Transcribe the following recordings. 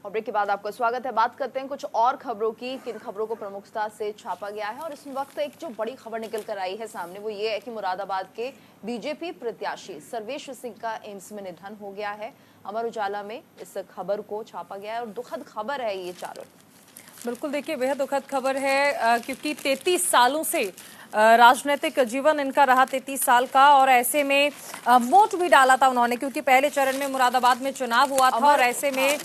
और ब्रेक के बाद आपका स्वागत है। बात करते हैं कुछ और खबरों की, किन खबरों को प्रमुखता से छापा गया है। और इस वक्त एक जो बड़ी खबर निकल कर आई है सामने वो ये है कि मुरादाबाद के बीजेपी प्रत्याशी सर्वेश सिंह का एम्स में निधन हो गया है। अमर उजाला में इस खबर को छापा गया है और दुखद खबर है ये चारों। बिल्कुल, देखिए बेहद दुखद खबर है क्योंकि 33 सालों से राजनीतिक जीवन इनका रहा, 33 साल का। और ऐसे में वोट भी डाला था उन्होंने, क्योंकि पहले चरण में मुरादाबाद में चुनाव हुआ था। और ऐसे में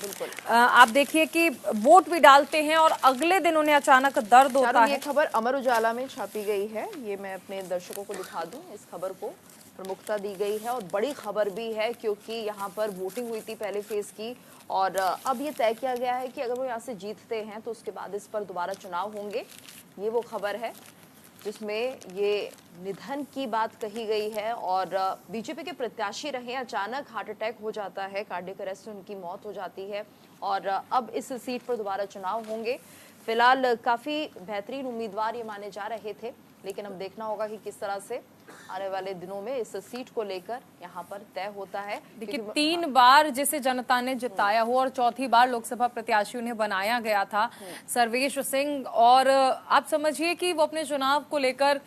आप देखिए कि वोट भी डालते हैं और अगले दिन उन्हें अचानक दर्द होता है। ये खबर अमर उजाला में छापी गई है, ये मैं अपने दर्शकों को दिखा दूं। इस खबर को प्रमुखता दी गई है और बड़ी खबर भी है क्योंकि यहाँ पर वोटिंग हुई थी पहले फेज की और अब ये तय किया गया है कि अगर वो यहाँ से जीतते हैं तो उसके बाद इस पर दोबारा चुनाव होंगे। ये वो खबर है जिसमें ये निधन की बात कही गई है। और बीजेपी के प्रत्याशी रहे, अचानक हार्ट अटैक हो जाता है, कार्डियक अरेस्ट से उनकी मौत हो जाती है और अब इस सीट पर दोबारा चुनाव होंगे। फिलहाल काफी बेहतरीन उम्मीदवार ये माने जा रहे थे, लेकिन अब देखना होगा कि किस तरह से आने वाले दिनों में इस सीट को लेकर यहाँ पर तय होता है। देखिए 3 बार जिसे जनता ने जिताया हो और चौथी बार लोकसभा प्रत्याशी उन्हें बनाया गया था सर्वेश सिंह। और आप समझिए कि वो अपने चुनाव को लेकर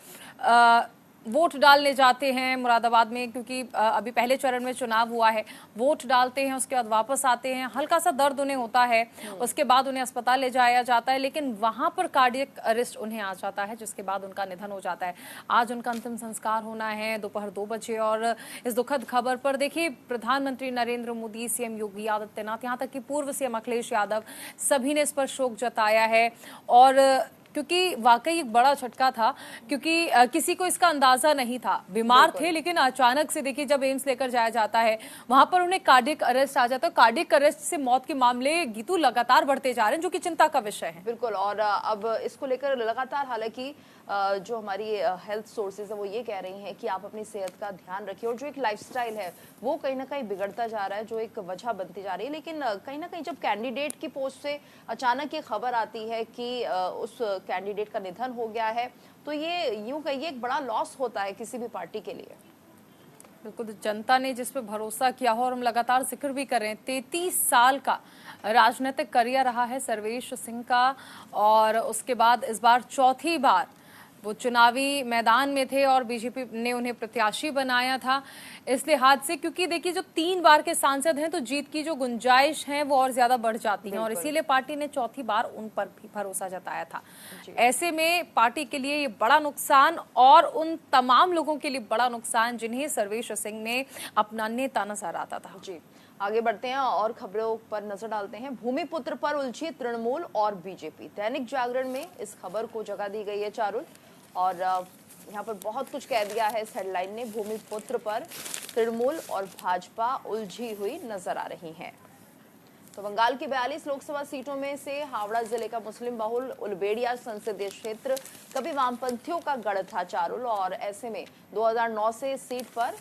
वोट डालने जाते हैं मुरादाबाद में, क्योंकि अभी पहले चरण में चुनाव हुआ है। वोट डालते हैं, उसके बाद वापस आते हैं, हल्का सा दर्द उन्हें होता है, उसके बाद उन्हें अस्पताल ले जाया जाता है, लेकिन वहां पर कार्डियक अरेस्ट उन्हें आ जाता है, जिसके बाद उनका निधन हो जाता है। आज उनका अंतिम संस्कार होना है दोपहर 2 बजे। और इस दुखद खबर पर देखिए प्रधानमंत्री नरेंद्र मोदी, सीएम योगी आदित्यनाथ, यहाँ तक कि पूर्व सीएम अखिलेश यादव, सभी ने इस पर शोक जताया है। और क्योंकि वाकई एक बड़ा झटका था, क्योंकि किसी को इसका अंदाजा नहीं था। बीमार थे लेकिन अचानक से देखिए जब एम्स लेकर जाया जाता है वहां पर उन्हें कार्डियक अरेस्ट आ जाता है। कार्डियक अरेस्ट से मौत के मामले गीतू लगातार बढ़ते जा रहे हैं, जो कि चिंता का विषय है। बिल्कुल, और अब इसको लेकर लगातार हालांकि जो हमारी हेल्थ सोर्सेज है वो ये कह रही हैं कि आप अपनी सेहत का ध्यान रखिए। और जो एक लाइफस्टाइल है वो कहीं ना कहीं बिगड़ता जा रहा है, जो एक वजह बनती जा रही है। लेकिन कहीं ना कहीं जब कैंडिडेट की पोस्ट से अचानक ये खबर आती है कि उस कैंडिडेट का निधन हो गया है, तो ये यूं कहिए एक बड़ा लॉस होता है किसी भी पार्टी के लिए। बिल्कुल, जनता ने जिस पे भरोसा किया हो, और हम लगातार जिक्र भी कर रहे हैं, 33 साल का राजनीतिक करियर रहा है सर्वेश सिंह का। और उसके बाद इस बार चौथी बार वो चुनावी मैदान में थे और बीजेपी ने उन्हें प्रत्याशी बनाया था। इस लिहाज से क्योंकि देखिए जो 3 बार के सांसद हैं तो जीत की जो गुंजाइश है वो और ज्यादा बढ़ जाती है, और इसीलिए पार्टी ने चौथी बार उन पर भी भरोसा जताया था। ऐसे में पार्टी के लिए ये बड़ा नुकसान और उन तमाम लोगों के लिए बड़ा नुकसान जिन्हें सर्वेश सिंह में अपना नेता नजर आता था। जी, आगे बढ़ते हैं और खबरों पर नजर डालते हैं। भूमिपुत्र पर उलझी तृणमूल और बीजेपी, दैनिक जागरण में इस खबर को जगह दी गई है चारुल। और यहाँ पर बहुत कुछ कह दिया है इस हेडलाइन ने। भूमिपुत्र पर तृणमूल और भाजपा उलझी हुई नजर आ रही हैं। तो बंगाल की 42 लोकसभा सीटों में से हावड़ा जिले का मुस्लिम बहुल उलबेड़िया संसदीय क्षेत्र कभी वामपंथियों का गढ़ था चारुल। और ऐसे में 2009 से इस सीट पर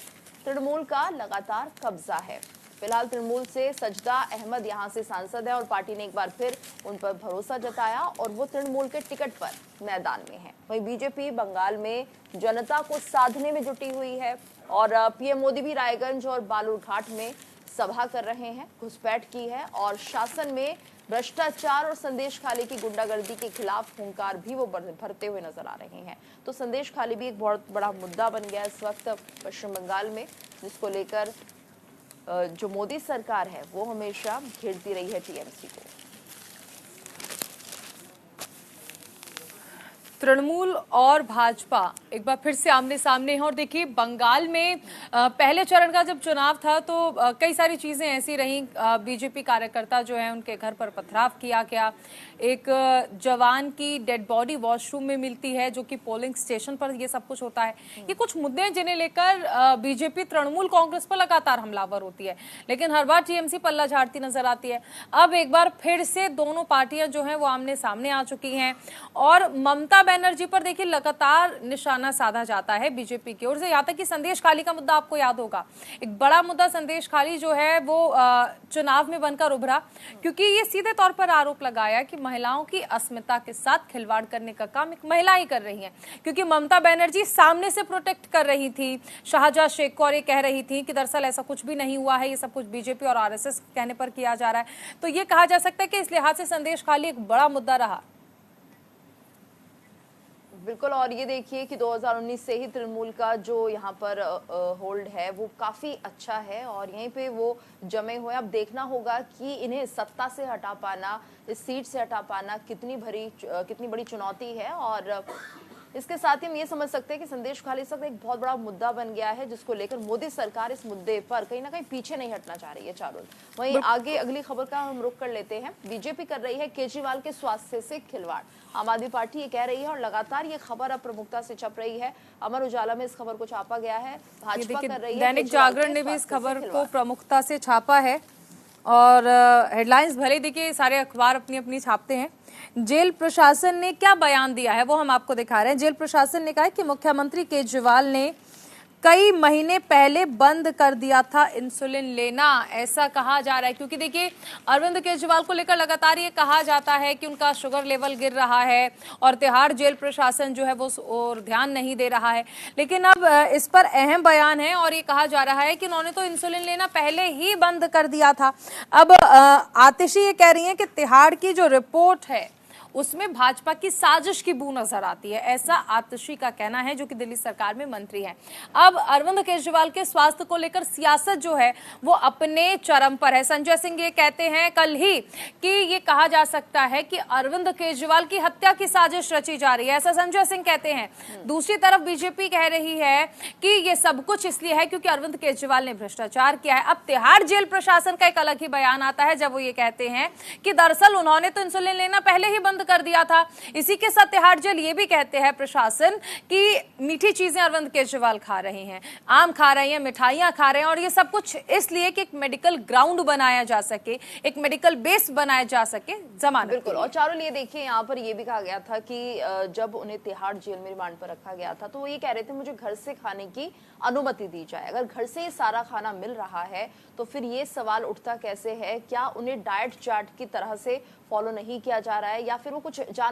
तृणमूल का लगातार कब्जा है। फिलहाल तृणमूल से सजदा अहमद यहां से सांसद है और पार्टी ने एक बार फिर उन पर भरोसा जताया और वो तृणमूल के टिकट पर मैदान में है। वहीं बीजेपी बंगाल में जनता को साधने में जुटी हुई है और पीएम मोदी भी रायगंज और बालूरघाट में सभा कर रहे हैं, घुसपैठ की है और शासन में भ्रष्टाचार और संदेश खाली की गुंडागर्दी के खिलाफ हुंकार भी वो भरते हुए नजर आ रहे हैं। तो संदेश खाली भी एक बहुत बड़ा मुद्दा बन गया इस वक्त पश्चिम बंगाल में, जिसको लेकर जो मोदी सरकार है वो हमेशा घेरती रही है टीएमसी को। तृणमूल और भाजपा एक बार फिर से आमने सामने हैं। और देखिए बंगाल में पहले चरण का जब चुनाव था तो कई सारी चीजें ऐसी रहीं। बीजेपी कार्यकर्ता जो है उनके घर पर पथराव किया गया, एक जवान की डेड बॉडी वॉशरूम में मिलती है, जो कि पोलिंग स्टेशन पर ये सब कुछ होता है। ये कुछ मुद्दे हैं जिन्हें लेकर बीजेपी तृणमूल कांग्रेस पर लगातार हमलावर होती है, लेकिन हर बार टीएमसी पल्ला झाड़ती नजर आती है। अब एक बार फिर से दोनों पार्टियां जो है वो आमने सामने आ चुकी हैं और ममता बनर्जी पर देखिए लगातार निशाना निशाना साधा जाता है बीजेपी की ओर से। यहाँ तक कि संदेश खाली का मुद्दा आपको याद होगा, एक बड़ा मुद्दा संदेश खाली जो है वो चुनाव में बनकर उभरा, क्योंकि ये सीधे तौर पर आरोप लगाया कि महिलाओं की अस्मिता के साथ खिलवाड़ करने का काम एक महिला ही कर रही है, क्योंकि ममता बनर्जी सामने से प्रोटेक्ट कर रही थी शाहजहां शेख को और ये कह रही थी कि दरअसल ऐसा कुछ भी नहीं हुआ है, ये सब कुछ बीजेपी और आरएसएस कहने पर किया जा रहा है। तो ये कहा जा सकता है कि इस लिहाज से संदेश खाली एक बड़ा मुद्दा रहा। बिल्कुल, और ये देखिए कि 2019 से ही तृणमूल का जो यहाँ पर होल्ड है वो काफी अच्छा है और यहीं पे वो जमे हुए। अब देखना होगा कि इन्हें सत्ता से हटा पाना, इस सीट से हटा पाना कितनी बड़ी चुनौती है। और इसके साथ ही हम ये समझ सकते हैं कि संदेश खाली इस वक्त एक बहुत बड़ा मुद्दा बन गया है, जिसको लेकर मोदी सरकार इस मुद्दे पर कहीं ना कहीं पीछे नहीं हटना चाह रही है। चारुल, वहीं आगे अगली खबर का हम रुख कर लेते हैं। बीजेपी कर रही है केजरीवाल के स्वास्थ्य से खिलवाड़, आम आदमी पार्टी ये कह रही है और लगातार ये खबर अब प्रमुखता से छप रही है। अमर उजाला में इस खबर को छापा गया है, भाजपा कर रही है। दैनिक जागरण ने भी इस खबर को प्रमुखता से छापा है और हेडलाइंस भले देखिए सारे अखबार अपनी अपनी छापते हैं। जेल प्रशासन ने क्या बयान दिया है वो हम आपको दिखा रहे हैं। जेल प्रशासन ने कहा है कि मुख्यमंत्री केजरीवाल ने कई महीने पहले बंद कर दिया था इंसुलिन लेना, ऐसा कहा जा रहा है, क्योंकि देखिए अरविंद केजरीवाल को लेकर लगातार ये कहा जाता है कि उनका शुगर लेवल गिर रहा है और तिहाड़ जेल प्रशासन जो है वो और ध्यान नहीं दे रहा है। लेकिन अब इस पर अहम बयान है और ये कहा जा रहा है कि उन्होंने तो इंसुलिन लेना पहले ही बंद कर दिया था। अब आतिशी ये कह रही है कि तिहाड़ की जो रिपोर्ट है उसमें भाजपा की साजिश की बू नजर आती है, ऐसा आतिशी का कहना है, जो कि दिल्ली सरकार में मंत्री हैं। अब अरविंद केजरीवाल के स्वास्थ्य को लेकर सियासत जो है वो अपने चरम पर है। संजय सिंह ये कहते हैं कल ही कि ये कहा जा सकता है कि अरविंद केजरीवाल की हत्या की साजिश रची जा रही है, ऐसा संजय सिंह कहते हैं। दूसरी तरफ बीजेपी कह रही है कि ये सब कुछ इसलिए है क्योंकि अरविंद केजरीवाल ने भ्रष्टाचार किया है। अब तिहाड़ जेल प्रशासन का एक अलग ही बयान आता है जब वो ये कहते हैं कि दरअसल उन्होंने तो इंसुलिन लेना पहले ही बंद कर दिया था। इसी के साथ तिहाड़ जेल ये भी कहते हैं प्रशासन कि मीठी चीजें अरविंद केजरीवाल खा रहे हैं, आम खा रहे हैं, मिठाइयां खा रहे हैं, और ये सब कुछ इसलिए कि एक मेडिकल ग्राउंड बनाया जा सके, एक मेडिकल बेस बनाया जा सके जमानत। बिल्कुल, और चारुल ये देखिए यहाँ पर ये भी कहा गया था कि जब उन्हें तिहाड़ जेल में रिमांड पर रखा गया था तो वो ये कह रहे थे मुझे घर से खाने की अनुमति दी जाए। अगर घर से ये सारा खाना मिल रहा है तो फिर ये सवाल उठता कैसे है, क्या उन्हें डाइट चार्ट की तरह से फॉलो नहीं किया जा रहा है या फिर वो कुछ जान